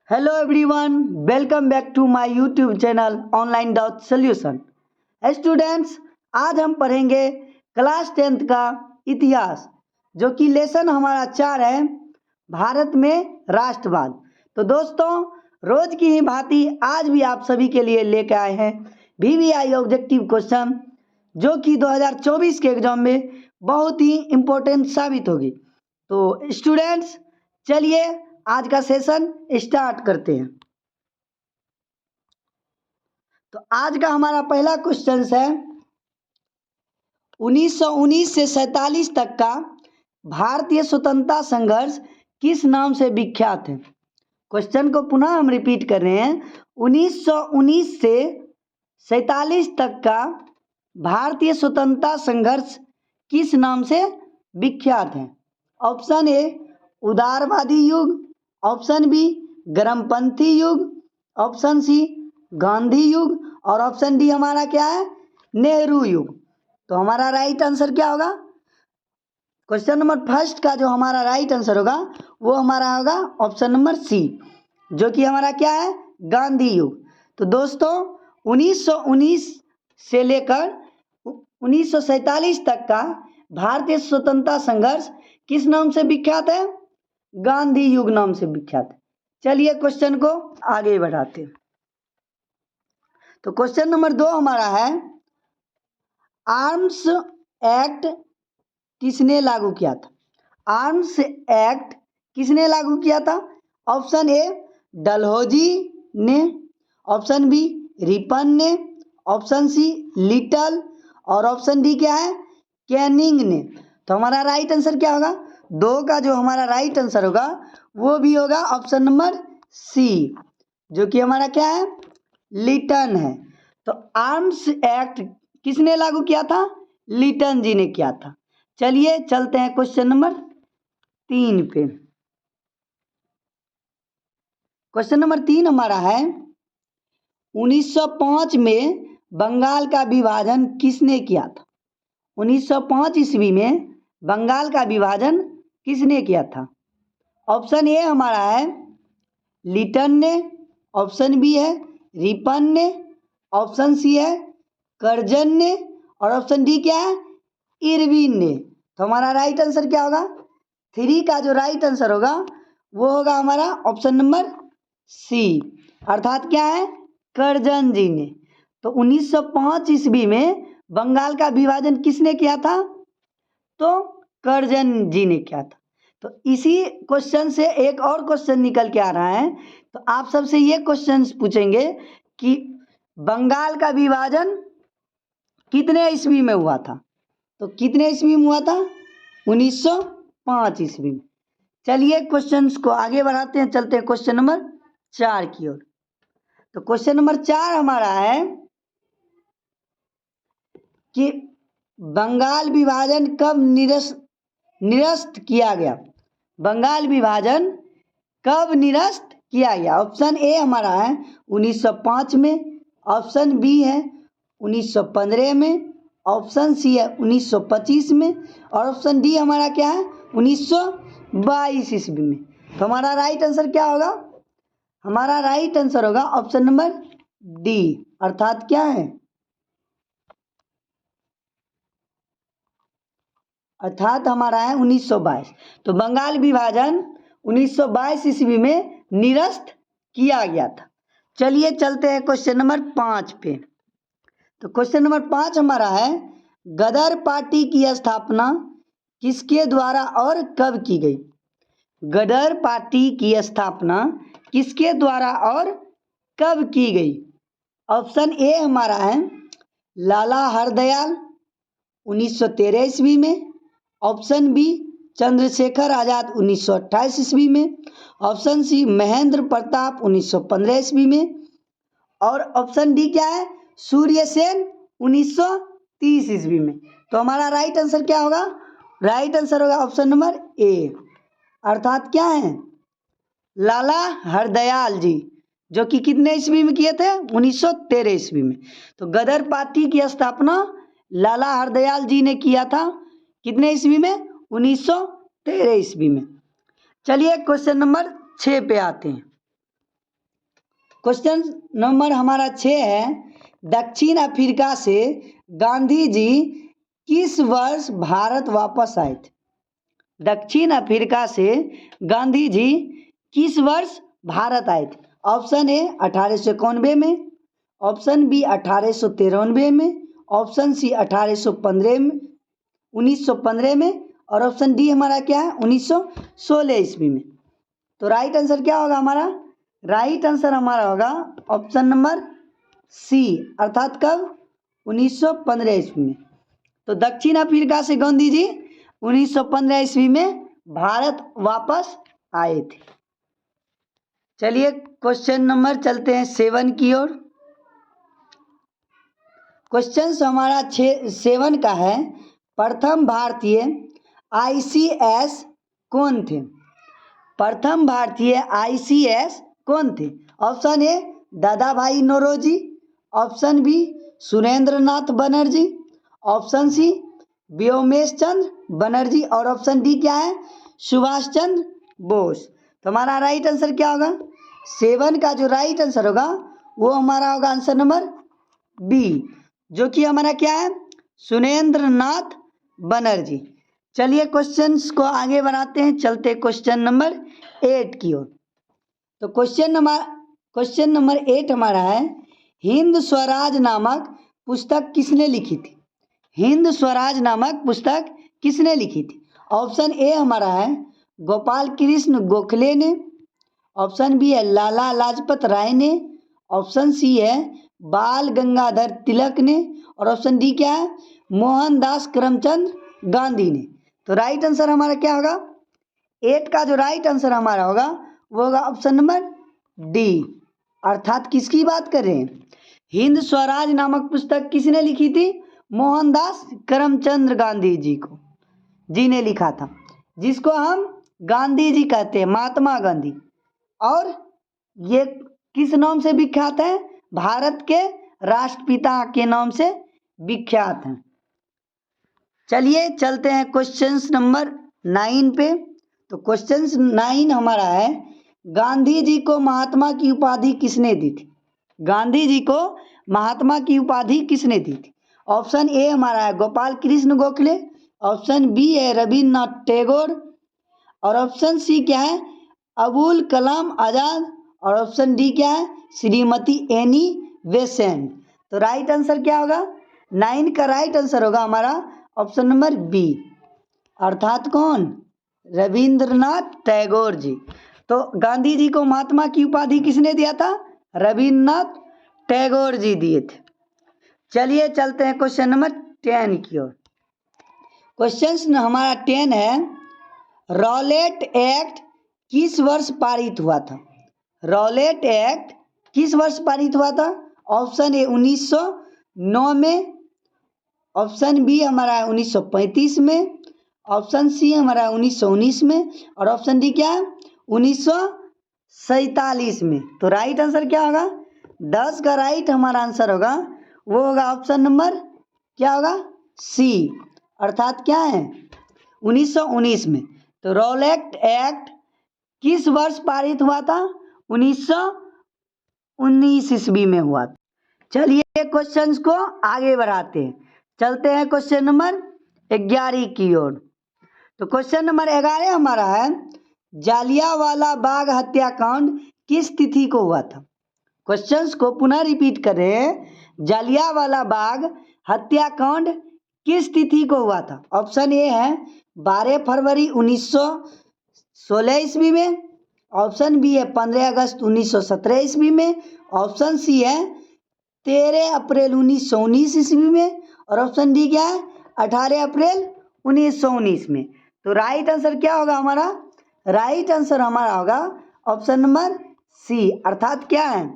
Hello everyone, welcome back to my YouTube channel online doubt solution. Students, आज हम पढ़ेंगे class 10th का इतिहास, जो कि लेसन हमारा 4 है, भारत में राष्ट्रवाद। तो दोस्तों, रोज की ही भांति आज भी आप सभी के लिए लेकर आए हैं VVI ऑब्जेक्टिव क्वेश्चन, जो कि 2024 के एग्जाम में बहुत ही इम्पोर्टेंट साबित होगी। तो स्टूडेंट्स, चलिए आज का सेशन स्टार्ट करते हैं। तो आज का हमारा पहला क्वेश्चन है 1919 से 47 तक का भारतीय स्वतंत्रता संघर्ष किस नाम से विख्यात है। क्वेश्चन को पुनः हम रिपीट कर रहे हैं। 1919 से 47 तक का भारतीय स्वतंत्रता संघर्ष किस नाम से विख्यात है। ऑप्शन ए उदारवादी युग, ऑप्शन बी गर्मपंथी युग, ऑप्शन सी गांधी युग और ऑप्शन डी हमारा क्या है, नेहरू युग। तो हमारा राइट आंसर क्या होगा? क्वेश्चन नंबर फर्स्ट का जो हमारा राइट आंसर होगा वो हमारा होगा ऑप्शन नंबर सी, जो कि हमारा क्या है, गांधी युग। तो दोस्तों, 1919 से लेकर 1947 तक का भारतीय स्वतंत्रता संघर्ष किस नाम से विख्यात है? गांधी युग नाम से विख्यात है। चलिए क्वेश्चन को आगे बढ़ाते हैं। तो क्वेश्चन नंबर 2 हमारा है, आर्म्स एक्ट किसने लागू किया था? आर्म्स एक्ट किसने लागू किया था? ऑप्शन ए डलहौजी ने, ऑप्शन बी रिपन ने, ऑप्शन सी लिटल और ऑप्शन डी क्या है, कैनिंग ने। तो हमारा राइट आंसर क्या होगा? 2 का जो हमारा राइट आंसर होगा वो भी होगा ऑप्शन नंबर सी, जो कि हमारा क्या है, लिटन है। तो आर्म्स एक्ट किसने लागू किया था? लिटन जी ने किया था। चलिए चलते हैं क्वेश्चन नंबर 3 पे। क्वेश्चन नंबर 3 हमारा है, 1905 में बंगाल का विभाजन किसने किया था? 1905 ईस्वी में बंगाल का विभाजन किसने किया था? ऑप्शन ए हमारा है लिटन ने, ऑप्शन बी है रिपन ने, ऑप्शन सी है कर्जन ने और ऑप्शन डी क्या है, इरविन ने। तो हमारा राइट आंसर क्या होगा? 3 का जो राइट आंसर होगा वो होगा हमारा ऑप्शन नंबर सी, अर्थात क्या है, कर्जन जी ने। तो 1905 ईस्वी में बंगाल का विभाजन किसने किया था? तो कर्जन जी ने किया था। तो इसी क्वेश्चन से एक और क्वेश्चन निकल के आ रहा है। तो आप सबसे ये क्वेश्चन पूछेंगे कि बंगाल का विभाजन कितने ईस्वी में हुआ था? तो कितने ईस्वी में हुआ था? 1905 ईस्वी में। चलिए क्वेश्चंस को आगे बढ़ाते हैं, चलते हैं क्वेश्चन नंबर 4 की ओर। तो क्वेश्चन नंबर 4 हमारा है कि बंगाल विभाजन कब निरस्त किया गया? बंगाल विभाजन कब निरस्त किया गया? ऑप्शन ए हमारा है 1905 में, ऑप्शन बी है 1915 में, ऑप्शन सी है 1925 में और ऑप्शन डी हमारा क्या है, 1922 ईस्वी में। तो हमारा राइट आंसर क्या होगा? हमारा राइट आंसर होगा ऑप्शन नंबर डी, अर्थात क्या है, अर्थात हमारा है 1922। तो बंगाल विभाजन 1922 ईस्वी में निरस्त किया गया था। चलिए चलते हैं क्वेश्चन नंबर 5 पे। तो क्वेश्चन नंबर 5 हमारा है, गदर पार्टी की स्थापना किसके द्वारा और कब की गई? गदर पार्टी की स्थापना किसके द्वारा और कब की गई? ऑप्शन ए हमारा है लाला हरदयाल 1913 ईस्वी में, ऑप्शन बी चंद्रशेखर आजाद 1928 ईस्वी में, ऑप्शन सी महेंद्र प्रताप 1915 ईस्वी में और ऑप्शन डी क्या है, सूर्य सेन 1930 ईस्वी में। तो हमारा राइट आंसर क्या होगा? राइट आंसर होगा ऑप्शन नंबर ए, अर्थात क्या है, लाला हरदयाल जी, जो कि कितने ईस्वी में किए थे? 1913 ईस्वी में। तो गदर पार्टी की स्थापना लाला हरदयाल जी ने किया था, कितने ईस्वी में? 1913 ईस्वी में। चलिए क्वेश्चन नंबर 6 पे आते हैं। क्वेश्चन नंबर हमारा 6 है, दक्षिण अफ्रीका से गांधी जी किस वर्ष भारत वापस आए थे? दक्षिण अफ्रीका से गांधी जी किस वर्ष भारत आए थे? ऑप्शन ए 1891 में, ऑप्शन बी 1893 में, ऑप्शन सी 1815 में, 1915 में, और ऑप्शन डी हमारा क्या है 1916 ईस्वी में। तो राइट आंसर क्या होगा हमारा? राइट आंसर हमारा होगा ऑप्शन नंबर सी, अर्थात कब? 1915 ईस्वी में। तो दक्षिण अफ्रीका से गांधी जी 1915 ईस्वी में भारत वापस आए थे। चलिए क्वेश्चन नंबर चलते हैं 7 की ओर। क्वेश्चन हमारा 7 का है, प्रथम भारतीय ICS कौन थे? प्रथम भारतीय ICS कौन थे? ऑप्शन ए दादा भाई नौरोजी, ऑप्शन बी सुरेंद्र नाथ बनर्जी, ऑप्शन सी व्योमेश चंद्र बनर्जी, और ऑप्शन डी क्या है? सुभाष चंद्र बोस। तो हमारा राइट आंसर क्या होगा? 7 का जो राइट आंसर होगा वो हमारा होगा आंसर नंबर बी, जो कि हमारा क्या है? सुरेंद्र नाथ बनर्जी। चलिए क्वेश्चंस को आगे बढ़ाते हैं, चलते क्वेश्चन नंबर 8 की ओर। तो क्वेश्चन नंबर 8 हमारा है, हिंद स्वराज नामक पुस्तक किसने लिखी थी? हिंद स्वराज नामक पुस्तक किसने लिखी थी? ऑप्शन ए हमारा है गोपाल कृष्ण गोखले ने, ऑप्शन बी है लाला लाजपत राय ने, ऑप्शन सी है बाल गंगाधर तिलक ने, और ऑप्शन डी क्या है? मोहनदास करमचंद गांधी ने। तो राइट आंसर हमारा क्या होगा? 8 का जो राइट आंसर हमारा होगा वो होगा ऑप्शन नंबर डी, अर्थात किसकी बात कर रहे हैं? हिंद स्वराज नामक पुस्तक किसने लिखी थी? मोहनदास करमचंद गांधी जी ने लिखा था, जिसको हम गांधी जी कहते हैं, महात्मा गांधी। और ये किस नाम से विख्यात है? भारत के राष्ट्रपिता के नाम से विख्यात हैं। चलिए चलते हैं क्वेश्चन नंबर 9 पे। तो क्वेश्चन 9 हमारा है, गांधी जी को महात्मा की उपाधि किसने दी थी? गांधी जी को महात्मा की उपाधि किसने दी थी? ऑप्शन ए हमारा है गोपाल कृष्ण गोखले, ऑप्शन बी है रविन्द्रनाथ टैगोर, और ऑप्शन सी क्या है? अबुल कलाम आजाद, और ऑप्शन डी क्या है? Shrimati Annie Besant. तो राइट आंसर क्या होगा? 9 का राइट आंसर होगा हमारा ऑप्शन नंबर बी, अर्थात कौन? रविंद्रनाथ टैगोर जी। तो गांधी जी को महात्मा की उपाधि किसने दिया था? रविन्द्रनाथ टैगोर जी दिए थे। चलिए चलते हैं क्वेश्चन नंबर 10 की ओर। क्वेश्चन हमारा 10 है, रॉलेट एक्ट किस वर्ष पारित हुआ था? रॉलेट एक्ट किस वर्ष पारित हुआ था? ऑप्शन ए 1909 में, ऑप्शन बी हमारा है 1935 में, ऑप्शन सी हमारा है 1919 में, और ऑप्शन डी क्या है? 1947 में। तो राइट आंसर क्या होगा? 10 का राइट हमारा आंसर होगा वो होगा ऑप्शन नंबर क्या होगा? सी, अर्थात क्या है? 1919 में। तो रॉलेट एक्ट किस वर्ष पारित हुआ था? 1919 ईस्वी में हुआ था। चलिए क्वेश्चंस को आगे बढ़ाते हैं, चलते हैं क्वेश्चन नंबर 11 की ओर। तो क्वेश्चन नंबर 11 हमारा है, जालियांवाला बाग हत्याकांड किस तिथि को हुआ था? क्वेश्चंस को पुनः रिपीट कर रहे हैं, जालियांवाला बाग हत्याकांड किस तिथि को हुआ था? ऑप्शन ए है 12 फरवरी 1916 ईस्वी में, ऑप्शन बी है 15 अगस्त 1917 ईस्वी में, ऑप्शन सी है 13 अप्रैल 1919 ईस्वी में, और ऑप्शन डी क्या है? 18 अप्रैल 1919 में। तो राइट आंसर क्या होगा हमारा? राइट आंसर हमारा होगा ऑप्शन नंबर सी, अर्थात क्या है?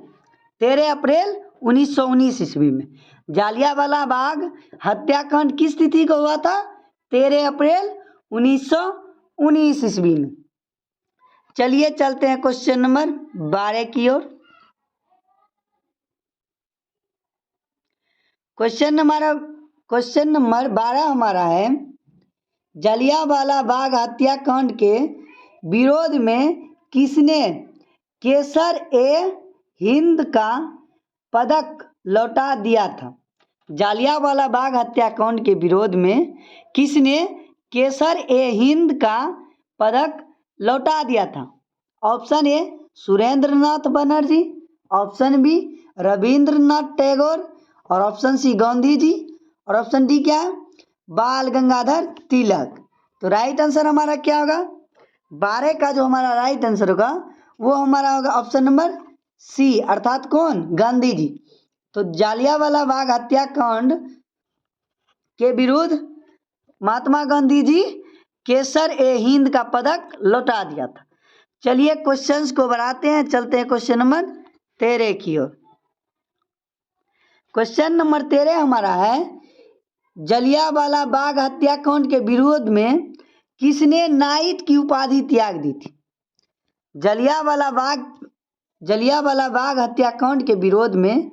13 अप्रैल 1919 ईस्वी में। जालियांवाला बाग हत्याकांड किस तिथि को हुआ था? 13 अप्रैल 1919 ईस्वी में। चलिए चलते हैं क्वेश्चन नंबर 12 की ओर। क्वेश्चन नंबर 12 हमारा है, जालियांवाला बाग हत्याकांड के विरोध में किसने केसर ए हिंद का पदक लौटा दिया था। जालियांवाला बाग हत्याकांड के विरोध में किसने केसर ए हिंद का पदक लौटा दिया था? Option A Surendranath Banerjee, option B Rabindranath Tagore, और ऑप्शन सी गांधी जी, और ऑप्शन डी क्या है? बाल गंगाधर तिलक। तो राइट आंसर हमारा क्या होगा? 12 का जो हमारा राइट आंसर होगा वो हमारा होगा ऑप्शन नंबर सी, अर्थात कौन? गांधी जी। तो जालियांवाला बाग हत्याकांड के विरुद्ध महात्मा गांधी जी केसर ए हिंद का पदक लौटा दिया था। चलिए क्वेश्चंस को बढ़ाते हैं, चलते हैं क्वेश्चन नंबर 13 की ओर। क्वेश्चन नंबर 13 हमारा है, जलियांवाला बाग हत्याकांड के विरोध में किसने नाइट की उपाधि त्याग दी थी? जलियांवाला बाग हत्याकांड के विरोध में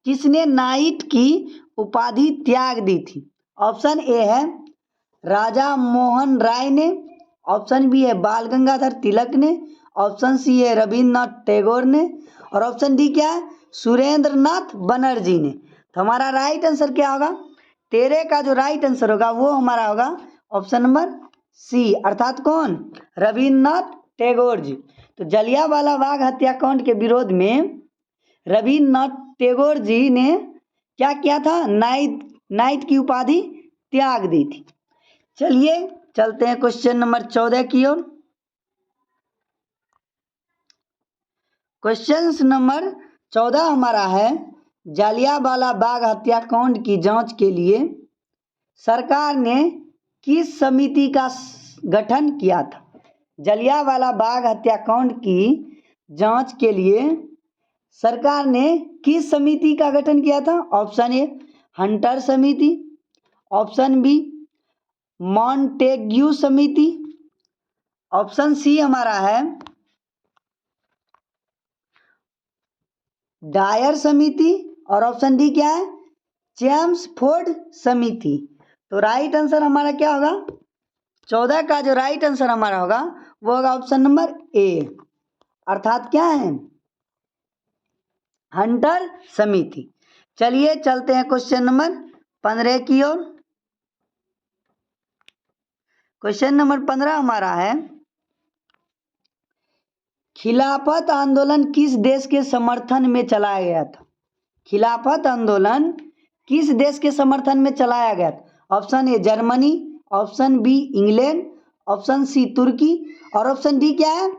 किसने नाइट की उपाधि त्याग दी थी? ऑप्शन ए है राजा मोहन राय ने, ऑप्शन बी है बाल गंगाधर तिलक ने, ऑप्शन सी है रविंद्रनाथ टैगोर ने, और ऑप्शन डी क्या है? सुरेंद्रनाथ बनर्जी ने। तो हमारा राइट आंसर क्या होगा? 13 का जो राइट आंसर होगा वो हमारा होगा ऑप्शन नंबर सी, अर्थात कौन? रविंद्रनाथ टैगोर जी। तो जलियांवाला बाग हत्याकांड के विरोध में रविंद्रनाथ टैगोर जी ने क्या किया था? नाइट की उपाधि त्याग दी थी। चलिए चलते हैं क्वेश्चन नंबर 14 की ओर। क्वेश्चन नंबर 14 हमारा है, जालियांवाला बाग हत्याकांड की जांच के लिए सरकार ने किस समिति का गठन किया था? जलियांवाला बाग हत्याकांड की जांच के लिए सरकार ने किस समिति का गठन किया था? ऑप्शन ए हंटर समिति, ऑप्शन बी मॉन्टेग्यू समिति, ऑप्शन सी हमारा है डायर समिति, और ऑप्शन डी क्या है? चेम्सफोर्ड समिति। तो राइट आंसर हमारा क्या होगा? 14 का जो राइट आंसर हमारा होगा वो होगा ऑप्शन नंबर ए, अर्थात क्या है? हंटर समिति। चलिए चलते हैं क्वेश्चन नंबर 15 की ओर। क्वेश्चन नंबर 15 हमारा है, खिलाफत आंदोलन किस देश के समर्थन में चलाया गया था? खिलाफत आंदोलन किस देश के समर्थन में चलाया गया था? Option A Germany, option B England, option C तुर्की, और ऑप्शन डी क्या है?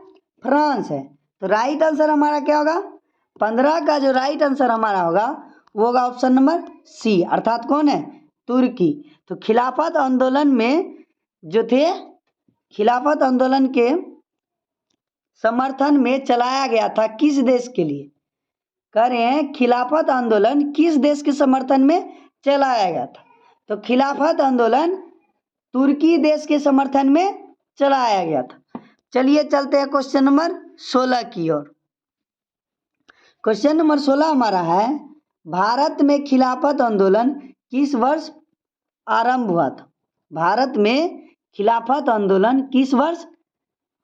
फ्रांस है। तो राइट आंसर हमारा क्या होगा? 15 का जो राइट आंसर हमारा होगा वो होगा ऑप्शन नंबर सी, अर्थात कौन है? तुर्की। तो खिलाफत आंदोलन में जो थे, खिलाफत आंदोलन के समर्थन में चलाया गया था किस देश के लिए? कह रहे हैं खिलाफत आंदोलन किस देश के समर्थन में चलाया गया था? तो खिलाफत आंदोलन तुर्की देश के समर्थन में चलाया गया था। चलिए चलते हैं क्वेश्चन नंबर 16 की ओर। क्वेश्चन नंबर 16 हमारा है, भारत में खिलाफत आंदोलन किस वर्ष आरंभ हुआ था? भारत में खिलाफत आंदोलन किस वर्ष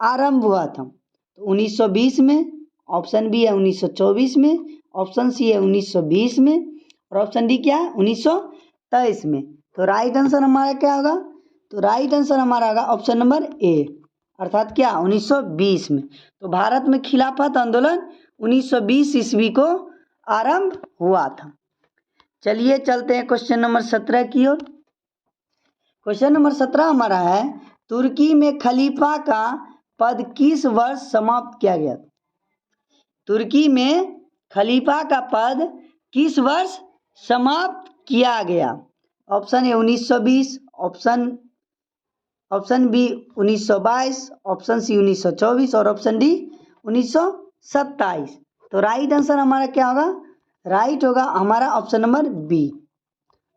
आरंभ हुआ था? तो 1920 में, ऑप्शन बी है 1924 में, ऑप्शन सी है 1920 में, और ऑप्शन डी क्या है? 1923 में। तो राइट आंसर हमारा क्या होगा? तो राइट आंसर हमारा होगा ऑप्शन नंबर ए, अर्थात क्या? 1920 में। तो भारत में खिलाफत आंदोलन 1920 ईस्वी को आरंभ हुआ था। चलिए चलते हैं क्वेश्चन नंबर 17 की ओर। क्वेश्चन नंबर 17 हमारा है, तुर्की में खलीफा का पद किस वर्ष समाप्त किया गया? तुर्की में खलीफा का पद किस वर्ष समाप्त किया गया? Option A 1920, option B 1922, option C 1924, और ऑप्शन डी 1927। तो राइट आंसर हमारा क्या होगा? राइट होगा हमारा ऑप्शन नंबर बी,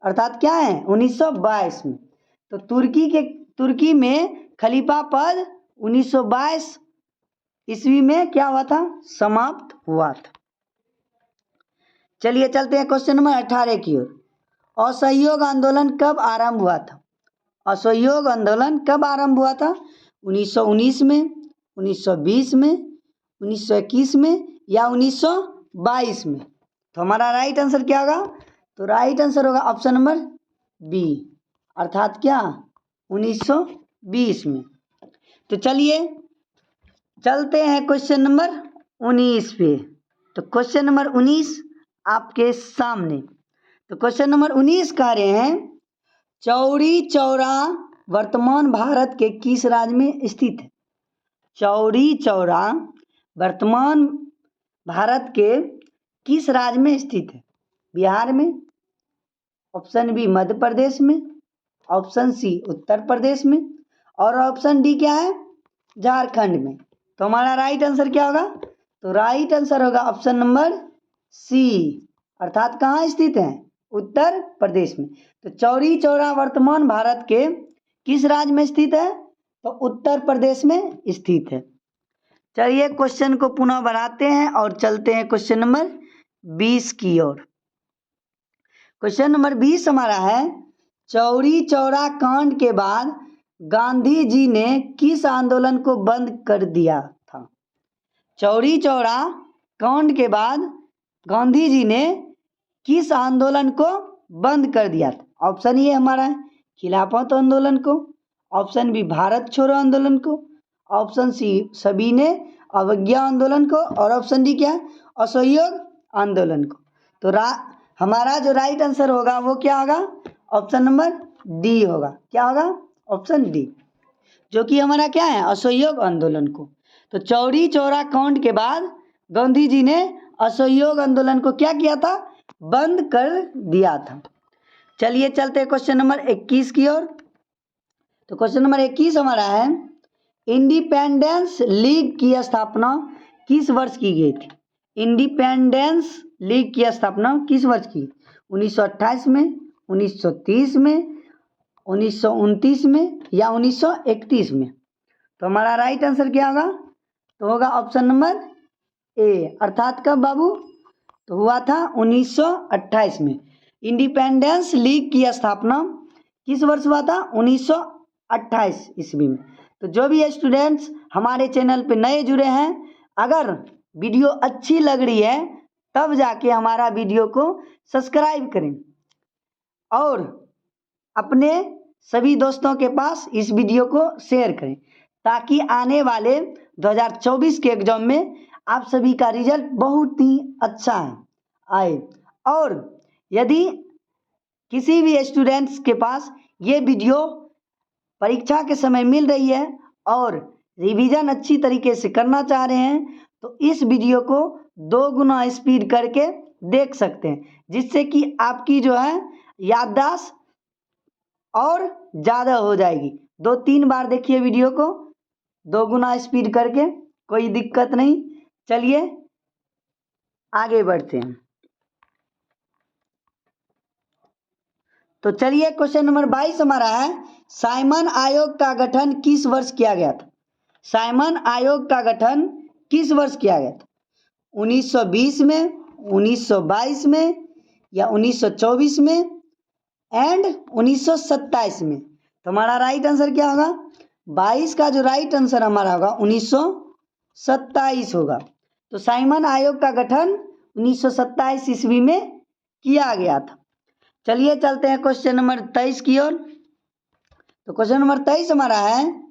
अर्थात क्या है? 1922 में। तो तुर्की में खलीफा पद 1922 ईस्वी में क्या हुआ था? समाप्त हुआ था। चलिए चलते हैं क्वेश्चन नंबर 18 की ओर। असहयोग आंदोलन कब आरंभ हुआ था? असहयोग आंदोलन कब आरंभ हुआ था? 1919 में, 1920 में, 1921 में, या 1922 में। तो हमारा राइट आंसर क्या होगा? तो राइट आंसर होगा ऑप्शन नंबर बी, अर्थात क्या 1920 में। तो चलिए चलते हैं क्वेश्चन नंबर 19 पे। तो क्वेश्चन नंबर 19 आपके सामने। तो क्वेश्चन नंबर 19 कह रहे हैं चौरी चौरा वर्तमान भारत के किस राज्य में स्थित है? चौरी चौरा वर्तमान भारत के किस राज्य में स्थित है? बिहार में, ऑप्शन बी मध्य प्रदेश में, ऑप्शन सी उत्तर प्रदेश में, और ऑप्शन डी क्या है? झारखंड में। तो हमारा राइट आंसर क्या होगा? तो राइट आंसर होगा ऑप्शन नंबर सी, अर्थात कहाँ स्थित है? उत्तर प्रदेश में। तो चौरी चौरा वर्तमान भारत के किस राज्य में स्थित है? तो उत्तर प्रदेश में स्थित है। चलिए क्वेश्चन को पुनः बढ़ाते हैं और चलते हैं क्वेश्चन नंबर 20 की ओर। क्वेश्चन नंबर 20 हमारा है चौरी चौरा कांड के बाद गांधी जी ने किस आंदोलन को बंद कर दिया था? चौरी चौरा कांड के बाद गांधी जी ने किस आंदोलन को बंद कर दिया था? ऑप्शन ए हमारा है खिलाफत आंदोलन को, ऑप्शन बी भारत छोड़ो आंदोलन को, ऑप्शन सी सभी ने अवज्ञा आंदोलन को, और ऑप्शन डी क्या है? असहयोग आंदोलन को। तो हमारा जो राइट आंसर होगा वो क्या होगा? ऑप्शन नंबर डी होगा। क्या होगा? ऑप्शन डी, जो कि हमारा क्या है? असहयोग आंदोलन को। तो चौरी चौरा कांड के बाद गांधी जी ने असहयोग आंदोलन को क्या किया था? बंद कर दिया था। चलिए चलते क्वेश्चन नंबर 21 की ओर। तो क्वेश्चन नंबर 21 हमारा है इंडिपेंडेंस लीग की स्थापना किस वर्ष की गई थी? इंडिपेंडेंस लीग की स्थापना किस वर्ष की? 1928 में, 1930 में, 1929 में, या 1931 में? तो हमारा राइट आंसर क्या होगा? तो होगा ऑप्शन नंबर ए, अर्थात कब बाबू? तो हुआ था 1928 में। इंडिपेंडेंस लीग की स्थापना किस वर्ष हुआ था? 1928 ईस्वी में। तो जो भी स्टूडेंट्स हमारे चैनल पे नए जुड़े हैं, अगर वीडियो अच्छी लग रही है तब जाके हमारा वीडियो को सब्सक्राइब करें और अपने सभी दोस्तों के पास इस वीडियो को शेयर करें, ताकि आने वाले 2024 के एग्जाम में आप सभी का रिजल्ट बहुत ही अच्छा आए। और यदि किसी भी स्टूडेंट्स के पास ये वीडियो परीक्षा के समय मिल रही है और रिवीजन अच्छी तरीके से करना चाह रहे हैं, तो इस वीडियो को 2 गुना स्पीड करके देख सकते हैं, जिससे कि आपकी जो है याददाश्त और ज़्यादा हो जाएगी। 2-3 बार देखिए वीडियो को 2 गुना स्पीड करके, कोई दिक्कत नहीं। चलिए आगे बढ़ते हैं। तो चलिए क्वेश्चन नंबर 22 हमारा है साइमन आयोग का गठन किस वर्ष किया गया था? साइमन आयोग का गठन किस वर्ष किया गया था? 1920 में, 1922 में, या 1924 में, एंड 1927 में? तो हमारा राइट आंसर क्या होगा? 22 का जो राइट आंसर हमारा होगा 1927 होगा। तो साइमन आयोग का गठन 1927 ईस्वी में किया गया था। चलिए चलते हैं क्वेश्चन नंबर 23 की ओर। तो क्वेश्चन नंबर 23 हमारा है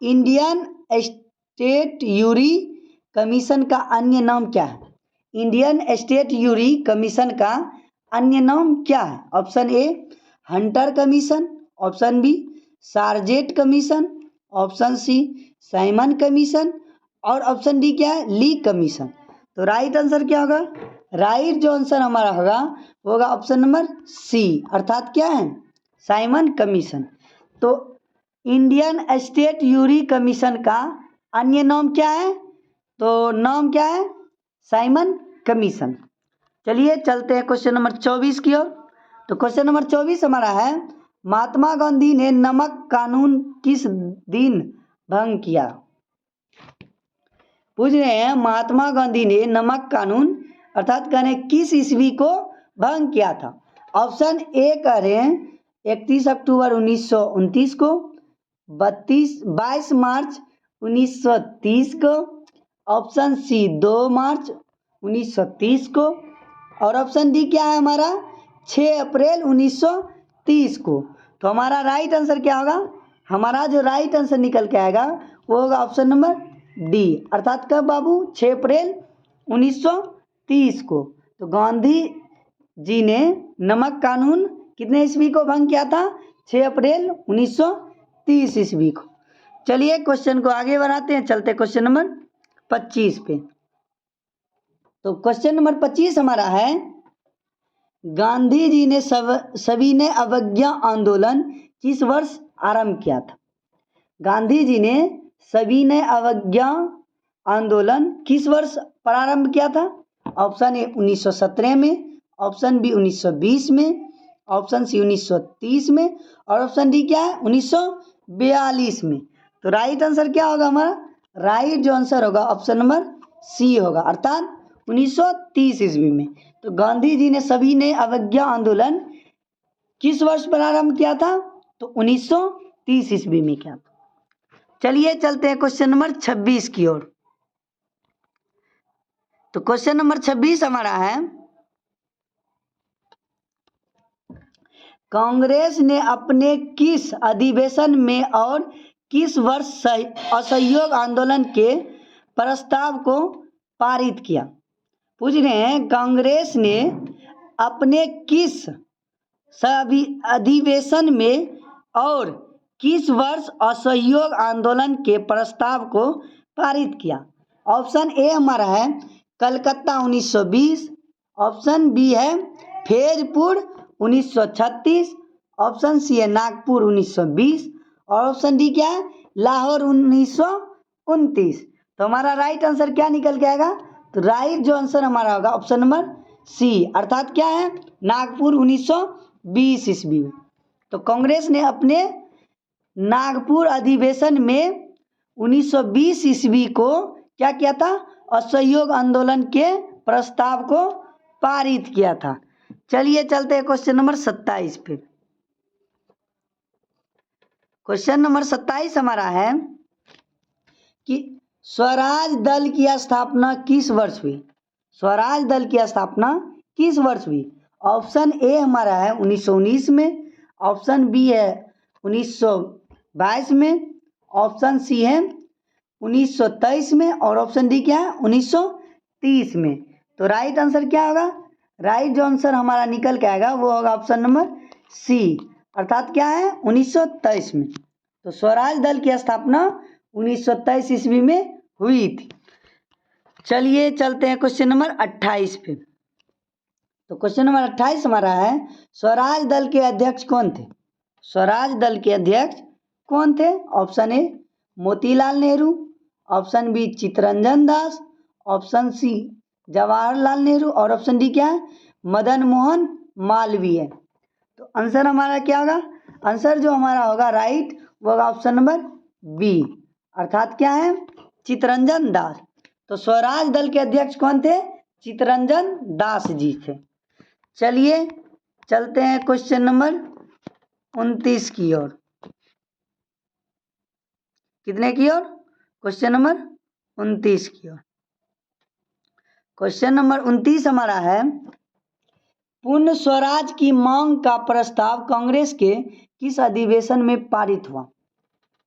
इंडियन स्टेट यूरी कमीशन का अन्य नाम क्या है? इंडियन स्टेट यूरी कमीशन का अन्य नाम क्या है? Option A Hunter Commission, option B Sargent Commission, option C Simon Commission, और ऑप्शन डी क्या है? Lee Commission. तो राइट आंसर क्या होगा? राइट जो आंसर हमारा होगा ऑप्शन नंबर सी, अर्थात क्या है? Simon commission. तो इंडियन स्टेट यूरी कमीशन का अन्य नाम क्या है? तो नाम क्या है? Simon commission. चलिए चलते हैं क्वेश्चन नंबर 24 की ओर। तो क्वेश्चन नंबर 24 हमारा है महात्मा गांधी ने नमक कानून किस दिन भंग किया? पूछ रहे हैं महात्मा गांधी ने नमक कानून अर्थात कह रहे हैं किस ईस्वी को भंग किया था? ऑप्शन ए कह रहे हैं 31 अक्टूबर 1929 को, 22 मार्च 1930 को, ऑप्शन सी 2 मार्च 1930 को। और ऑप्शन डी क्या है हमारा, 6 अप्रैल 1930 को। तो हमारा राइट आंसर क्या होगा, हमारा जो राइट आंसर निकल के आएगा वो होगा ऑप्शन नंबर डी, अर्थात कब बाबू, 6 अप्रैल 1930 को। तो गांधी जी ने नमक कानून कितने ईस्वी को भंग किया था, 6 अप्रैल 1930 ईस्वी को। चलिए क्वेश्चन को आगे बढ़ाते हैं, चलते क्वेश्चन नंबर 25 पे। तो क्वेश्चन नंबर 25 हमारा है, गांधी जी ने सविनय अवज्ञा आंदोलन किस वर्ष आरंभ किया था। गांधी जी ने सविनय अवज्ञा आंदोलन किस वर्ष प्रारंभ किया था। ऑप्शन ए 1917 में, ऑप्शन बी 1920 में, ऑप्शन सी 1930 में, और ऑप्शन डी क्या है 1942 में। तो राइट आंसर क्या होगा हमारा, राइट जो आंसर होगा ऑप्शन नंबर सी होगा, अर्थात 1930 ईस्वी में। तो गांधी जी ने सविनय अवज्ञा आंदोलन किस वर्ष प्रारंभ किया था, तो 1930 ईस्वी में किया था। चलिए चलते हैं क्वेश्चन नंबर 26 की ओर। तो क्वेश्चन नंबर 26 हमारा है, कांग्रेस ने अपने किस अधिवेशन में और किस वर्ष असहयोग आंदोलन के प्रस्ताव को पारित किया। पूछ रहे हैं कांग्रेस ने अपने किस सभी अधिवेशन में और किस वर्ष असहयोग आंदोलन के प्रस्ताव को पारित किया। ऑप्शन ए हमारा है कलकत्ता 1920, ऑप्शन बी है फैजपुर 1936, ऑप्शन सी है नागपुर 1920, और ऑप्शन डी क्या है लाहौर 1929। तो हमारा राइट आंसर क्या निकल के आएगा, तो राइट जो आंसर हमारा होगा ऑप्शन नंबर सी, अर्थात क्या है नागपुर 1920 ईस्वी में। तो कांग्रेस ने अपने नागपुर अधिवेशन में 1920 ईस्वी को क्या किया था, असहयोग आंदोलन के प्रस्ताव को पारित किया था। चलिए चलते हैं क्वेश्चन नंबर 27 पे। क्वेश्चन नंबर 27 हमारा है कि स्वराज दल की स्थापना किस वर्ष हुई। स्वराज दल की स्थापना किस वर्ष हुई। ऑप्शन ए हमारा है 1919 में, ऑप्शन बी है 1922 में, ऑप्शन सी है 1923 में, और ऑप्शन डी क्या है 1930 में। तो राइट आंसर क्या होगा, राइट जो आंसर हमारा निकल के आएगा वो होगा ऑप्शन नंबर सी, अर्थात क्या है 1923 में। तो स्वराज दल की स्थापना 1923 ईस्वी में हुई थी। चलिए चलते हैं क्वेश्चन नंबर 28 पे। तो क्वेश्चन नंबर 28 हमारा है, स्वराज दल के अध्यक्ष कौन थे। स्वराज दल के अध्यक्ष कौन थे। Option A Motilal Nehru, option B Chittaranjan Das, option C Jawaharlal Nehru, और ऑप्शन डी क्या है मदन मोहन मालवीय। तो आंसर हमारा क्या होगा, आंसर जो हमारा होगा राइट वो होगा ऑप्शन नंबर बी, अर्थात क्या है चित्तरंजन दास। तो स्वराज दल के अध्यक्ष कौन थे, चित्तरंजन दास जी थे। चलिए चलते हैं क्वेश्चन नंबर 29 की ओर। कितने की ओर, क्वेश्चन नंबर 29 की ओर। क्वेश्चन नंबर 29 हमारा है, पूर्ण स्वराज की मांग का प्रस्ताव कांग्रेस के किस अधिवेशन में पारित हुआ।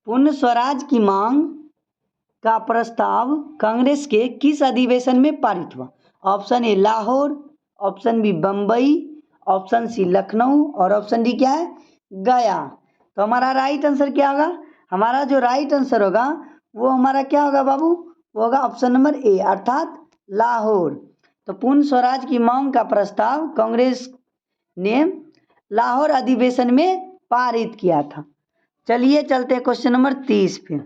पूर्ण स्वराज की मांग का प्रस्ताव कांग्रेस के किस अधिवेशन में पारित हुआ। Option A Lahore, option B Bombay, option C Lucknow, और ऑप्शन डी क्या है गया। तो हमारा राइट आंसर क्या होगा, हमारा जो राइट आंसर होगा वो हमारा क्या होगा बाबू, वो होगा ऑप्शन नंबर ए, अर्थात लाहौर। तो पूर्ण स्वराज की मांग का प्रस्ताव कांग्रेस ने लाहौर अधिवेशन में पारित किया था। चलिए चलते हैं क्वेश्चन नंबर 30 पे।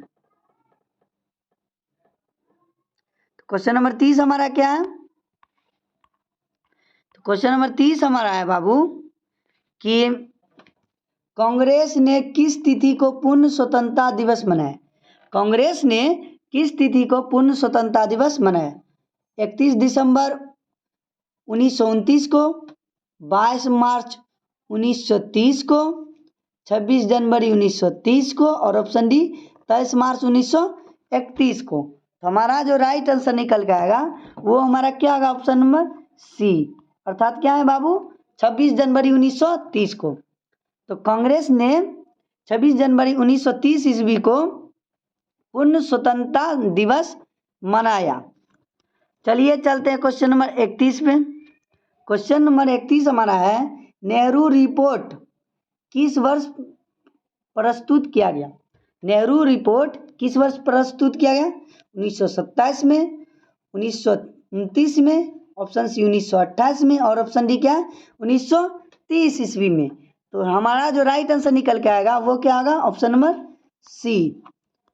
क्वेश्चन नंबर 30 हमारा क्या है, तो क्वेश्चन नंबर 30 हमारा है बाबू कि कांग्रेस ने किस तिथि को पूर्ण स्वतंत्रता दिवस मनाया। कांग्रेस ने किस तिथि को पूर्ण स्वतंत्रता दिवस मनाया। 31 दिसंबर 1929 को, 22 मार्च 1930 को, 26 जनवरी 1930 को, और ऑप्शन डी 23 मार्च 1931 को। तो हमारा जो राइट आंसर निकल के आएगा वो हमारा क्या होगा ऑप्शन नंबर सी, अर्थात क्या है बाबू 26 जनवरी 1930 को। तो कांग्रेस ने 26 जनवरी 1930 ईस्वी को पूर्ण स्वतंत्रता दिवस मनाया। चलिए चलते हैं क्वेश्चन नंबर 31 पे। क्वेश्चन नंबर 31 हमारा है नेहरू रिपोर्ट किस वर्ष प्रस्तुत किया गया। नेहरू रिपोर्ट किस वर्ष प्रस्तुत किया गया? 1927 में, 1929 में, ऑप्शन सी 1928 में और ऑप्शन डी क्या है 1930 ईस्वी में। तो हमारा जो राइट आंसर निकल के आएगा वो क्या होगा ऑप्शन नंबर सी,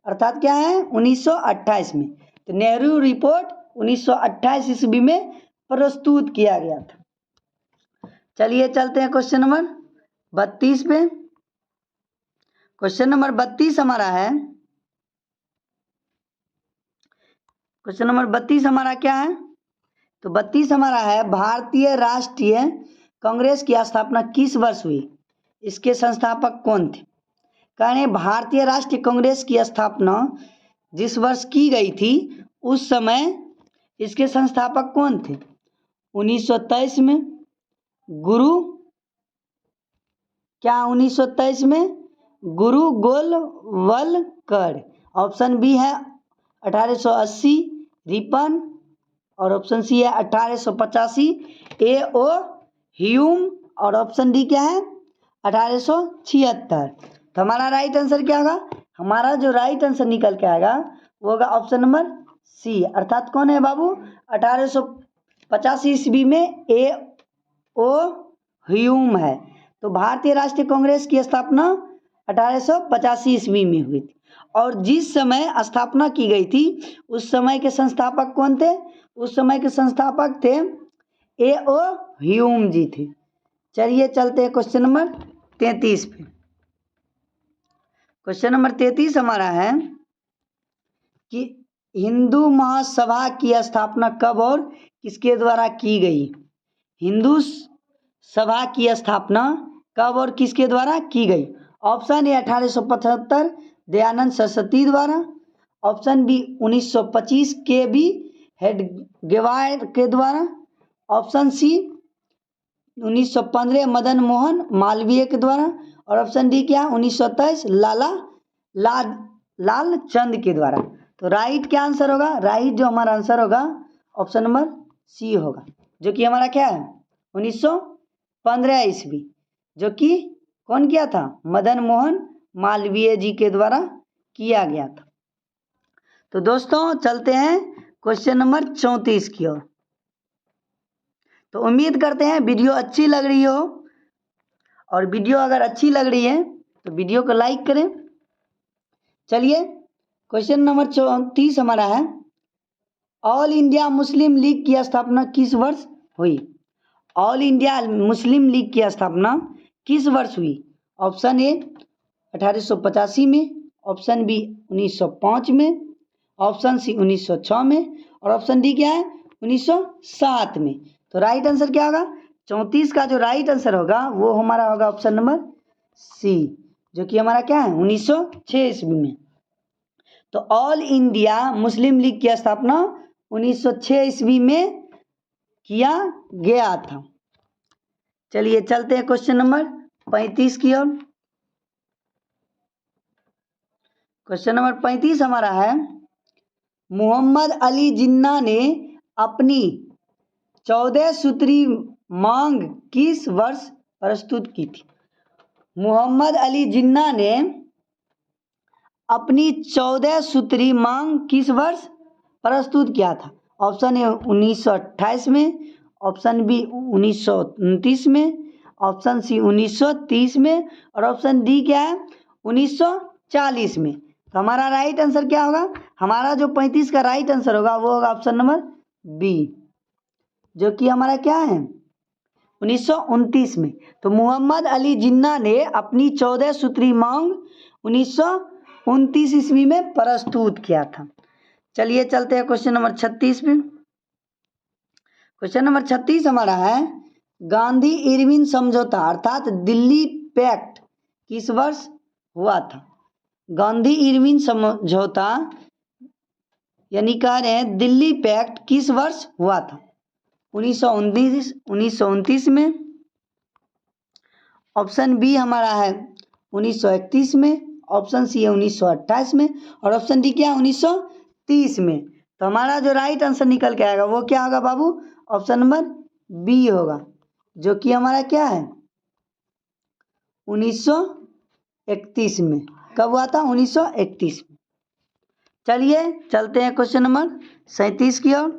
अर्थात क्या है 1928 में। तो नेहरू रिपोर्ट 1928 ईस्वी में प्रस्तुत किया गया था। चलिए चलते हैं क्वेश्चन नंबर 32 पे। क्वेश्चन नंबर 32 हमारा है, क्वेश्चन नंबर 32 हमारा क्या है? तो 32 हमारा है भारतीय राष्ट्रीय कांग्रेस की स्थापना किस वर्ष हुई? इसके संस्थापक कौन थे? कहें भारतीय राष्ट्रीय कांग्रेस की स्थापना जिस वर्ष की गई थी उस समय इसके संस्थापक कौन थे? 1923 में गुरु, क्या 1923 में गुरु गोलवलकर, ऑप्शन बी है 1880 रिपन और ऑप्शन सी है 1885 ए ओ ह्यूम और ऑप्शन डी क्या है 1876। तो हमारा राइट आंसर क्या होगा? हमारा जो राइट आंसर निकल के आएगा वो होगा ऑप्शन नंबर सी, अर्थात कौन है बाबू 1885 ईस्वी में ए ओ ह्यूम है। तो भारतीय राष्ट्रीय कांग्रेस की स्थापना 1885 ईस्वी में हुई थी और जिस समय स्थापना की गई थी उस समय के संस्थापक कौन थे? उस समय के संस्थापक थे ए ओ ह्यूम जी थे। चलिए चलते हैं क्वेश्चन नंबर 33 पे। क्वेश्चन नंबर 33 हमारा है कि हिंदू महासभा की स्थापना कब और किसके द्वारा की गई? हिंदू सभा की स्थापना कब और किसके द्वारा की गई? ऑप्शन ए 1875 दयानंद सरस्वती द्वारा, ऑप्शन बी 1925 के बी हेडगेवार के द्वारा, ऑप्शन सी 1915 मदन मोहन मालवीय के द्वारा और ऑप्शन डी क्या 1923 लाल चंद के द्वारा। तो राइट क्या आंसर होगा? राइट जो हमारा आंसर होगा ऑप्शन नंबर सी होगा, जो कि हमारा क्या है 1915 ईस्वी, जो कि कौन किया था? मदन मोहन मालवीय जी के द्वारा किया गया था। तो दोस्तों चलते हैं क्वेश्चन नंबर 34 की ओर। तो उम्मीद करते हैं वीडियो अच्छी लग रही हो और वीडियो अगर अच्छी लग रही है तो वीडियो को लाइक करें। चलिए क्वेश्चन नंबर 34 हमारा है ऑल इंडिया मुस्लिम लीग की स्थापना किस वर्ष हुई? ऑल इंडिया मुस्लिम लीग की स्थापना किस वर्ष हुई? ऑप्शन ए 1885 में, ऑप्शन बी 1905 में, ऑप्शन सी 1906 में और ऑप्शन डी क्या है 1907 में। तो राइट आंसर क्या होगा? 34 का जो राइट आंसर होगा वो हमारा होगा ऑप्शन नंबर सी, जो कि हमारा क्या है 1906 ईस्वी में। तो ऑल इंडिया मुस्लिम लीग की स्थापना 1906 ईस्वी में किया गया था। चलिए चलते हैं क्वेश्चन नंबर 35 की ओर। क्वेश्चन नंबर 35 हमारा है मोहम्मद अली जिन्ना ने अपनी 14 सूत्री मांग किस वर्ष प्रस्तुत की थी? मोहम्मद अली जिन्ना ने अपनी 14 सूत्री मांग किस वर्ष प्रस्तुत किया था? ऑप्शन ए 1928 में, ऑप्शन बी 1929 में, ऑप्शन सी 1930 में और ऑप्शन डी क्या है 1940 में। तो हमारा राइट आंसर क्या होगा? हमारा जो 35 का राइट आंसर होगा वो होगा ऑप्शन नंबर बी, जो कि हमारा क्या है 1929 में। तो मोहम्मद अली जिन्ना ने अपनी 14 सूत्री मांग 1929 ईस्वी में प्रस्तुत किया था। चलिए चलते हैं क्वेश्चन नंबर 36 पे। क्वेश्चन नंबर 36 हमारा है गांधी इरविन समझौता अर्थात दिल्ली पैक्ट किस वर्ष हुआ था? गांधी इरविन समझौता यानी कह रहे हैं दिल्ली पैक्ट किस वर्ष हुआ था? 1929 में। ऑप्शन बी हमारा है 1931 में, ऑप्शन सी है 1928 में, और ऑप्शन डी क्या है 1930 में। तो हमारा जो राइट आंसर निकल के आएगा वो क्या होगा बाबू? ऑप्शन नंबर बी होगा, जो कि हमारा क्या है 1931 में। कब हुआ था? 1931 में। चलिए चलते हैं क्वेश्चन नंबर 37 की ओर।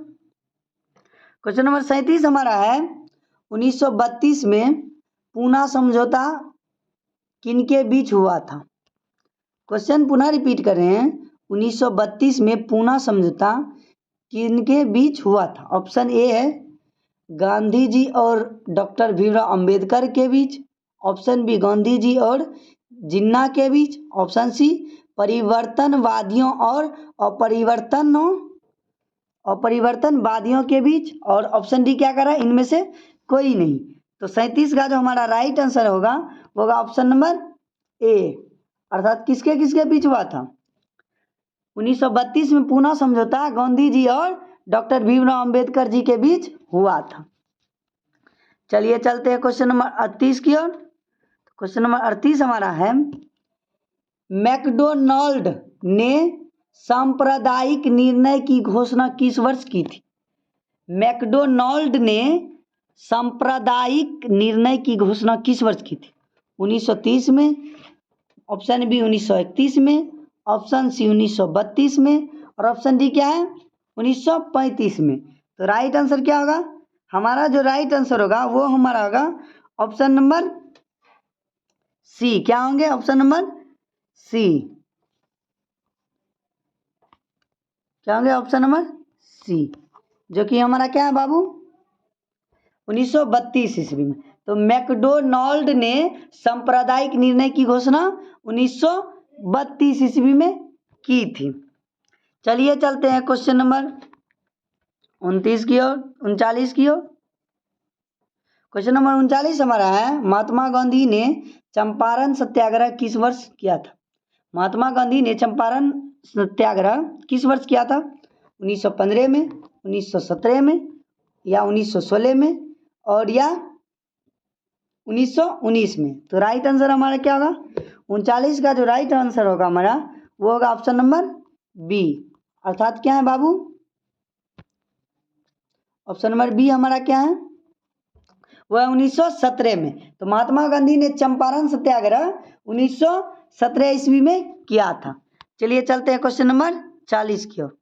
क्वेश्चन नंबर 37 हमारा है 1932 में पूना समझौता किनके बीच हुआ था? क्वेश्चन पुनः रिपीट कर रहे हैं, 1932 में पूना समझौता किनके बीच हुआ था? ऑप्शन ए है गांधी जी और डॉक्टर भीमराव अंबेडकर के बीच, ऑप्शन बी गांधी जी और जिन्ना के बीच, ऑप्शन सी परिवर्तनवादियों और अपरिवर्तनवादियों के बीच, और ऑप्शन डी क्या कर रहा है? इनमें से कोई नहीं। तो 37 का जो हमारा राइट आंसर होगा वो होगा ऑप्शन नंबर ए, अर्थात किसके किसके बीच हुआ था? 1932 में पूना समझौता गांधी जी और डॉक्टर भीमराव अंबेडकर जी के बीच हुआ था। चलिए चलते हैं क्वेश्चन नंबर 38 की ओर। क्वेश्चन नंबर 38 हमारा है मैकडोनाल्ड ने सांप्रदायिक निर्णय की घोषणा किस वर्ष की थी? मैकडोनाल्ड ने सांप्रदायिक निर्णय की घोषणा किस वर्ष की थी? 1930 में, ऑप्शन बी 1931 में, ऑप्शन सी 1932 में, और ऑप्शन डी क्या है 1935 में। तो राइट आंसर क्या होगा? हमारा जो राइट आंसर होगा वो हमारा होगा ऑप्शन नंबर सी। क्या होंगे? Option number C. क्या होंगे? ऑप्शन नंबर सी, जो कि हमारा क्या है बाबू 1932 ईस्वी में। तो मैकडोनाल्ड ने सांप्रदायिक निर्णय की घोषणा 1932 ईस्वी में की थी। चलिए चलते हैं क्वेश्चन नंबर 39 की ओर, 39 की ओर। क्वेश्चन नंबर 39 हमारा है महात्मा गांधी ने चंपारण सत्याग्रह किस वर्ष किया था? महात्मा गांधी ने चंपारण सत्याग्रह किस वर्ष किया था? 1915 में, 1917 में, या 1916 में, और या 1919 में। तो राइट आंसर हमारा क्या होगा? 39 का जो राइट आंसर होगा हमारा वो होगा ऑप्शन नंबर बी, अर्थात क्या है बाबू? ऑप्शन नंबर बी हमारा क्या है? वो है 1917 में। तो महात्मा गांधी ने चंपारण सत्याग्रह 1917 ईस्वी में किया था। चलिए चलते हैं क्वेश्चन नंबर 40 की ओर।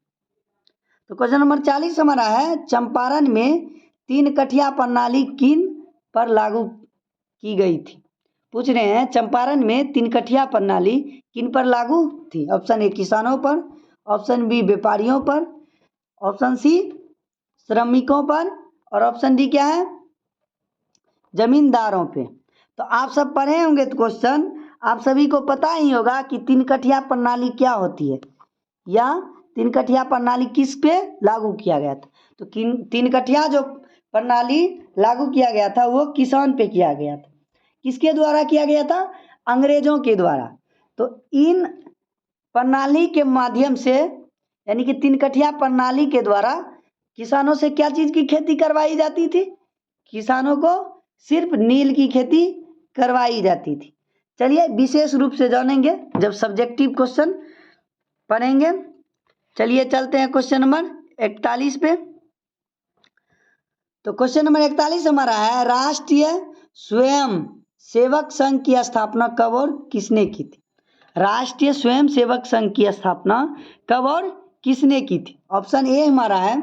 तो क्वेश्चन नंबर 40 हमारा है चंपारण में 3 कठिया प्रणाली किन पर लागू की गई थी? पूछ रहे हैं चंपारण में 3 कठिया प्रणाली किन पर लागू थी? ऑप्शन ए किसानों पर, ऑप्शन बी व्यापारियों पर, ऑप्शन सी श्रमिकों पर, और ऑप्शन डी क्या है जमींदारों पे। तो आप सब पढ़े होंगे तो क्वेश्चन आप सभी को पता ही होगा कि 3 कठिया प्रणाली क्या होती है, या 3 कठिया प्रणाली किस पे लागू किया गया था? तो 3 कठिया जो प्रणाली लागू किया गया था वो किसान पे किया गया था। किसके द्वारा किया गया था? अंग्रेजों के द्वारा। तो इन प्रणाली के माध्यम से, यानी कि 3 कठिया प्रणाली के द्वारा किसानों से क्या चीज की खेती करवाई जाती थी? किसानों को सिर्फ नील की खेती करवाई जाती थी। चलिए विशेष रूप से जानेंगे जब सब्जेक्टिव क्वेश्चन पढ़ेंगे। चलिए चलते हैं क्वेश्चन नंबर 41 पे। तो क्वेश्चन नंबर 41 हमारा है राष्ट्रीय स्वयं सेवक संघ की स्थापना कब और किसने की थी? राष्ट्रीय स्वयं सेवक संघ की स्थापना कब और किसने की थी? ऑप्शन ए हमारा है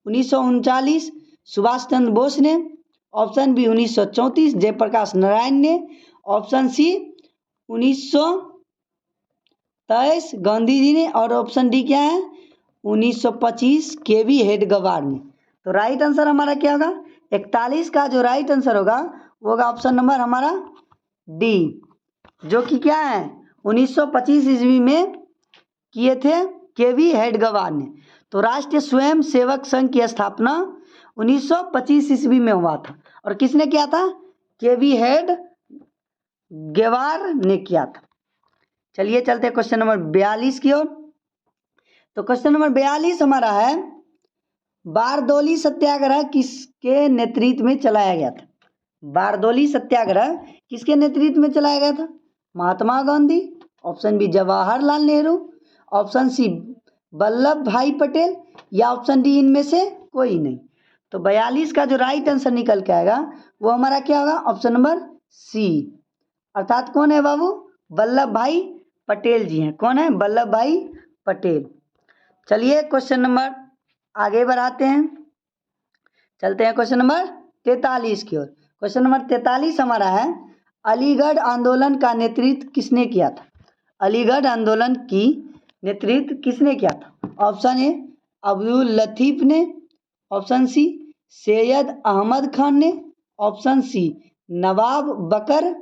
1939 सुभाष चंद्र बोस ने, ऑप्शन बी 1934 जयप्रकाश नारायण ने, ऑप्शन सी 1923 गांधी जी ने, और ऑप्शन डी क्या है 1925 केवी हेडगेवार ने। तो राइट आंसर हमारा क्या होगा? 41 का जो राइट आंसर होगा वो होगा ऑप्शन नंबर हमारा डी, जो कि क्या है 1925 ईस्वी में किए थे केवी हेडगेवार ने। तो राष्ट्रीय स्वयं सेवक संघ की स्थापना 1925 ईस्वी में हुआ था, और किसने किया था? केवी हेडगेवार ने किया था। चलिए चलते क्वेश्चन नंबर 42 की ओर। तो क्वेश्चन नंबर 42 हमारा है, बारदौली सत्याग्रह किसके नेतृत्व में चलाया गया था? बारदौली सत्याग्रह किसके नेतृत्व में चलाया गया था? Mahatma Gandhi, option B Jawaharlal Nehru, option C Vallabh Bhai Patel, या ऑप्शन डी इनमें से कोई नहीं। तो 42 का जो राइट आंसर निकल के आएगा वो हमारा क्या होगा? ऑप्शन नंबर सी, अर्थात कौन है बाबू? वल्लभ भाई पटेल जी हैं। कौन है? वल्लभ भाई पटेल। चलिए क्वेश्चन नंबर आगे बढ़ाते हैं, चलते हैं क्वेश्चन नंबर 43 की ओर। क्वेश्चन नंबर 43 हमारा है, अलीगढ़ आंदोलन का नेतृत्व किसने किया था? अलीगढ़ आंदोलन की नेतृत्व किसने किया था? ऑप्शन ए अब्दुल लतीफ ने, ऑप्शन सी सैयद अहमद खान ने, ऑप्शन सी नवाब बकर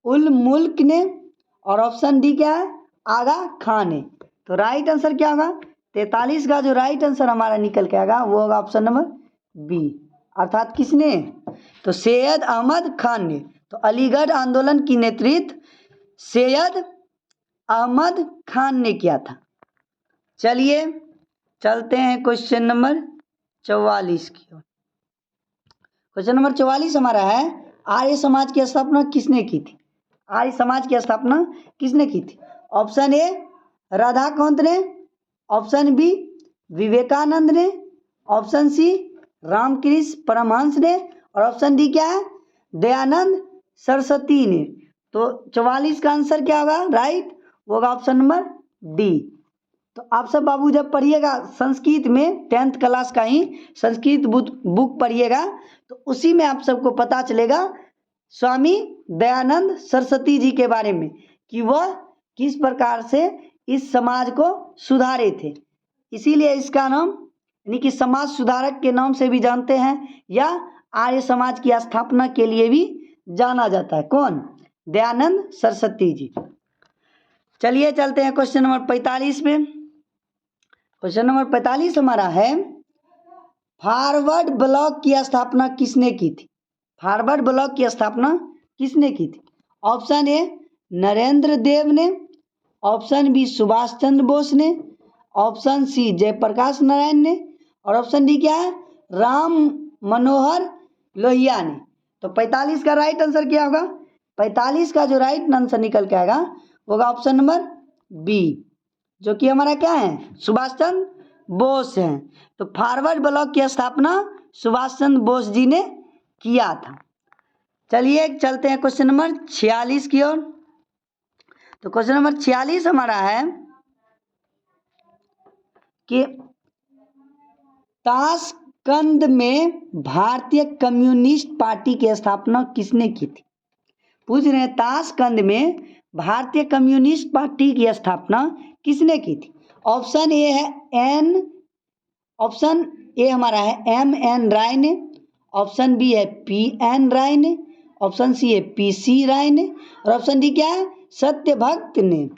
उल मुल्क ने, और ऑप्शन डी क्या है? आगा खान है। तो राइट आंसर क्या होगा? 43 का जो राइट आंसर हमारा निकल के आएगा वो होगा ऑप्शन नंबर बी, अर्थात किसने? तो सैयद अहमद खान ने। तो अलीगढ़ आंदोलन की नेतृत्व सैयद अहमद खान ने किया था। चलिए चलते हैं क्वेश्चन नंबर 44 की ओर। क्वेश्चन नंबर 44 हमारा है, आर्य समाज की स्थापना किसने की थी? आर्य समाज की स्थापना किसने की थी? ऑप्शन ए राधाकांत ने, ऑप्शन बी विवेकानंद ने, ऑप्शन सी रामकृष्ण परमहंस ने, और ऑप्शन डी क्या है? दयानंद सरस्वती ने। तो 44 का आंसर क्या होगा? राइट वो होगा ऑप्शन नंबर डी। तो आप सब बाबू जब पढ़िएगा संस्कृत में 10th क्लास का ही संस्कृत बुक पढ़िएगा तो उसी में आप सबको पता चलेगा स्वामी दयानंद सरस्वती जी के बारे में कि वह किस प्रकार से इस समाज को सुधारे थे। इसीलिए इसका नाम यानी कि समाज सुधारक के नाम से भी जानते हैं, या आर्य समाज की स्थापना के लिए भी जाना जाता है। कौन? दयानंद सरस्वती जी। चलिए चलते हैं क्वेश्चन नंबर 45 पे। क्वेश्चन नंबर 45 हमारा है, फॉरवर्ड ब्लॉक की स्थापना किसने की थी? फॉरवर्ड ब्लॉक की स्थापना किसने की थी? ऑप्शन ए नरेंद्र देव ने, ऑप्शन बी सुभाष चंद्र बोस ने, ऑप्शन सी जयप्रकाश नारायण ने, और ऑप्शन डी क्या है? राम मनोहर लोहिया ने। तो 45 का राइट आंसर क्या होगा? 45 का जो राइट आंसर निकल के आएगा वो होगा ऑप्शन नंबर बी, जो कि हमारा क्या है? सुभाष चंद्र बोस हैं। तो फॉरवर्ड ब्लॉक की स्थापना सुभाष चंद्र बोस जी ने किया था। चलिए चलते हैं क्वेश्चन नंबर 46 की ओर। तो क्वेश्चन नंबर 46 हमारा है कि ताशकंद में भारतीय कम्युनिस्ट पार्टी की स्थापना किसने की थी? पूछ रहे हैं ताशकंद में भारतीय कम्युनिस्ट पार्टी की स्थापना किसने की थी? ऑप्शन ए है ऑप्शन ए हमारा है M.N. राय ने, ऑप्शन बी है P.N. राय ने, ऑप्शन सी है P.C. राय ने, और ऑप्शन डी क्या है? सत्यभक्त ने।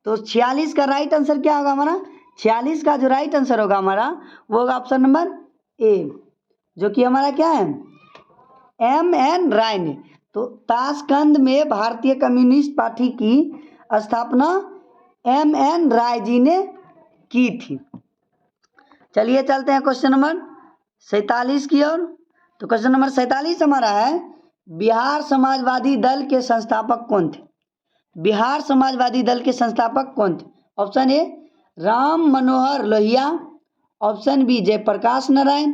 तो 46 का राइट आंसर क्या होगा हमारा? 46 का जो राइट आंसर होगा हमारा वो होगा ऑप्शन नंबर ए, जो कि हमारा क्या है? M.N. राय ने। तो ताशकंद में भारतीय कम्युनिस्ट पार्टी की स्थापना M.N. राय जी ने की थी। चलिए चलते हैं क्वेश्चन नंबर 47 की ओर। तो क्वेश्चन नंबर 47 हमारा है, बिहार समाजवादी दल के संस्थापक कौन थे? बिहार समाजवादी दल के संस्थापक कौन थे? Option A Ram Manohar Lohia, option B Jayaprakash Narayan,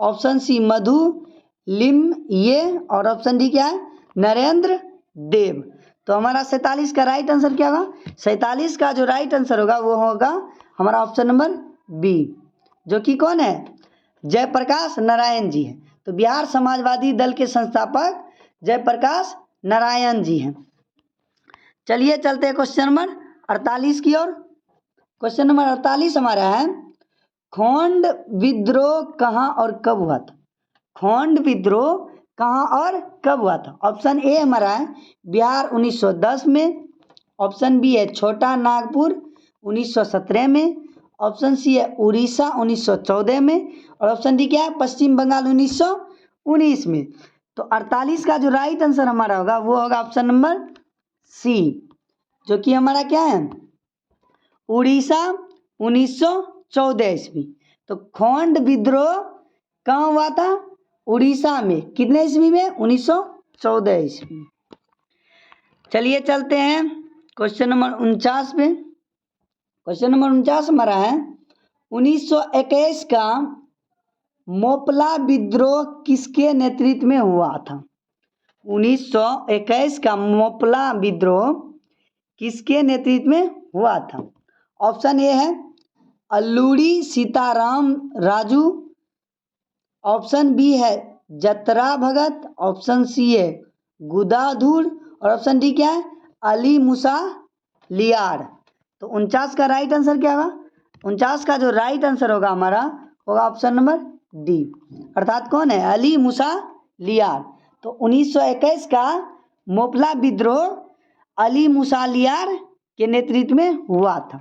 option C Madhu Limaye, और ऑप्शन डी क्या है? नरेंद्र देव। तो हमारा 47 का राइट आंसर क्या होगा? 47 का जो राइट आंसर होगा वो होगा हमारा ऑप्शन नंबर बी, जो कि कौन है? जयप्रकाश नारायण जी हैं। तो बिहार समाजवादी दल के संस्थापक जयप्रकाश नारायण जी हैं। चलिए चलते हैं क्वेश्चन नंबर 48 की ओर। क्वेश्चन नंबर 48 हमारा है, खोंड विद्रोह कहाँ और कब हुआ था? खोंड विद्रोह कहाँ और कब हुआ था? ऑप्शन ए हमारा है बिहार 1910 में, ऑप्शन बी है छोटा नागपुर 1917 में, ऑप्शन सी है उड़ीसा 1914 में, और ऑप्शन डी क्या है? पश्चिम बंगाल 1919 में। तो 48 का जो राइट आंसर हमारा होगा वो होगा ऑप्शन नंबर सी, जो कि हमारा क्या है? उड़ीसा 1919 1914 ईस्वी। तो खंड विद्रोह कहाँ हुआ था? उड़ीसा में। कितने ईस्वी में? 1914 ईस्वी। चलिए चलते हैं क्वेश्चन नंबर 49 पे। क्वेश्चन नंबर 49 हमारा है 1921 का मोपला विद्रोह किसके नेतृत्व में हुआ था? 1921 का मोपला विद्रोह किसके नेतृत्व में हुआ था? ऑप्शन ए है अल्लूरी सीताराम राजू, ऑप्शन बी है जतरा भगत, ऑप्शन सी है गुदाधुर और ऑप्शन डी क्या है? अली मूसा लियार। तो 49 का राइट आंसर क्या होगा? 49 का जो राइट आंसर होगा हमारा होगा ऑप्शन नंबर डी, अर्थात कौन है? अली मूसा लियार। तो 1921 का मोपला विद्रोह अली मूसा लियार के नेतृत्व में हुआ था।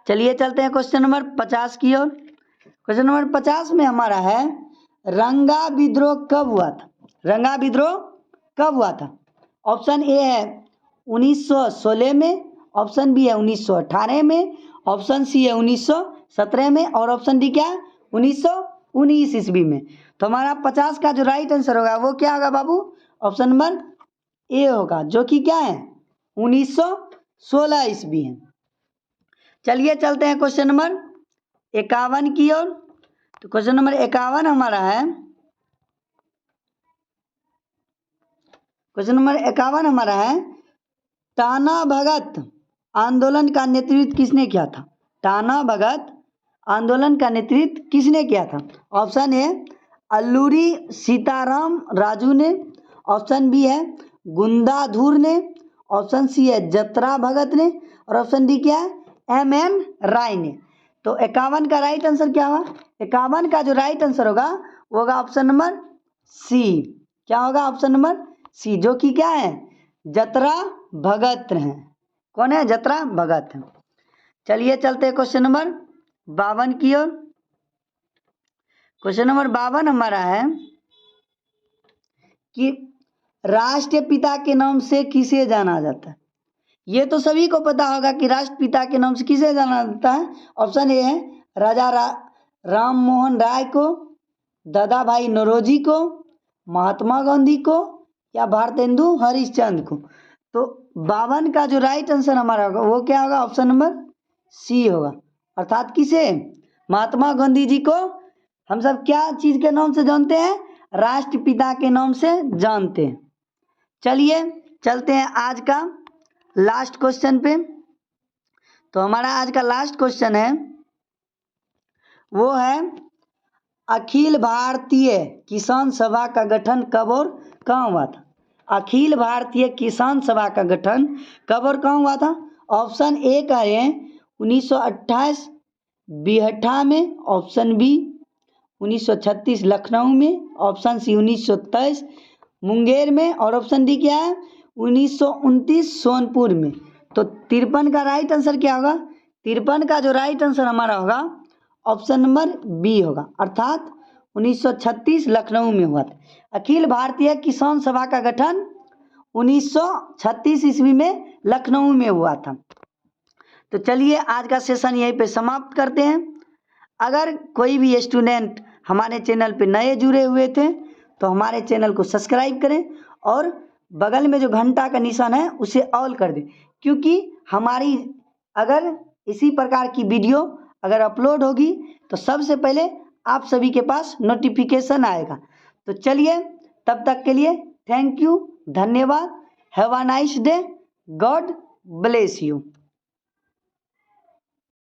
चलिए चलते हैं क्वेश्चन नंबर 50 की ओर। क्वेश्चन नंबर 50 में हमारा है रंगा विद्रोह कब हुआ था? रंगा विद्रोह कब हुआ था? ऑप्शन ए है 1916 में, ऑप्शन बी है 1918 में, ऑप्शन सी है 1917 में और ऑप्शन डी क्या है? 1919 ईस्वी में। तो हमारा 50 का जो राइट आंसर होगा वो क्या होगा बाबू? ऑप्शन नंबर ए होगा, जो कि क्या है? 1916 ईस्वी है। चलिए चलते हैं क्वेश्चन नंबर 51 की ओर। तो क्वेश्चन नंबर 51 हमारा है टाना भगत आंदोलन का नेतृत्व किसने किया था? टाना भगत आंदोलन का नेतृत्व किसने किया था? ऑप्शन ए अल्लूरी सीताराम राजू ने, ऑप्शन बी है गुंदाधुर ने, ऑप्शन सी है जतरा भगत ने और ऑप्शन डी क्या है? एम राय ने। तो 51 का राइट आंसर क्या होगा? 51 का जो राइट आंसर होगा वो होगा ऑप्शन नंबर सी। क्या होगा? ऑप्शन नंबर सी, जो कि क्या है? जतरा भगत हैं। कौन है? जतरा भगत हैं। चलिए चलते हैं क्वेश्चन नंबर 52 की ओर। क्वेश्चन नंबर 52 हमारा है कि राष्ट्रपिता के नाम से किसे जाना जाता है? ये तो सभी को पता होगा कि राष्ट्रपिता के नाम से किसे जाना जाता है। ऑप्शन ए है राजा राम मोहन राय को, दादा भाई नौरोजी को, महात्मा गांधी को या भारतेंदु हरिश्चंद्र को। तो 52 का जो राइट आंसर हमारा होगा वो क्या होगा? ऑप्शन नंबर सी होगा, अर्थात किसे? महात्मा गांधी जी को हम सब क्या चीज के नाम से जानते हैं? राष्ट्रपिता के नाम से जानते हैं। चलिए चलते हैं आज का लास्ट क्वेश्चन पे। तो हमारा आज का लास्ट क्वेश्चन है वो है अखिल भारतीय किसान सभा का गठन कब और कहाँ हुआ था? अखिल भारतीय किसान सभा का गठन कब और कहाँ हुआ था? ऑप्शन ए का है 1928 बिहटा में, ऑप्शन बी 1936 लखनऊ में, ऑप्शन सी 1923 मुंगेर में और ऑप्शन डी क्या है? 1929 सोनपुर में। तो 53 का राइट आंसर क्या होगा? 53 का जो राइट आंसर हमारा होगा ऑप्शन नंबर बी होगा, अर्थात 1936 लखनऊ में हुआ था। अखिल भारतीय किसान सभा का गठन 1936 ईस्वी में लखनऊ में हुआ था। तो चलिए आज का सेशन यहीं पे समाप्त करते हैं। अगर कोई भी स्टूडेंट हमारे चैनल पे नए जुड़े हुए थे तो हमारे चैनल को सब्सक्राइब करें और बगल में जो घंटा का निशान है उसे ऑल कर दें, क्योंकि हमारी अगर इसी प्रकार की वीडियो अगर अपलोड होगी तो सबसे पहले आप सभी के पास नोटिफिकेशन आएगा। तो चलिए तब तक के लिए थैंक यू, धन्यवाद, have a nice day, God bless you.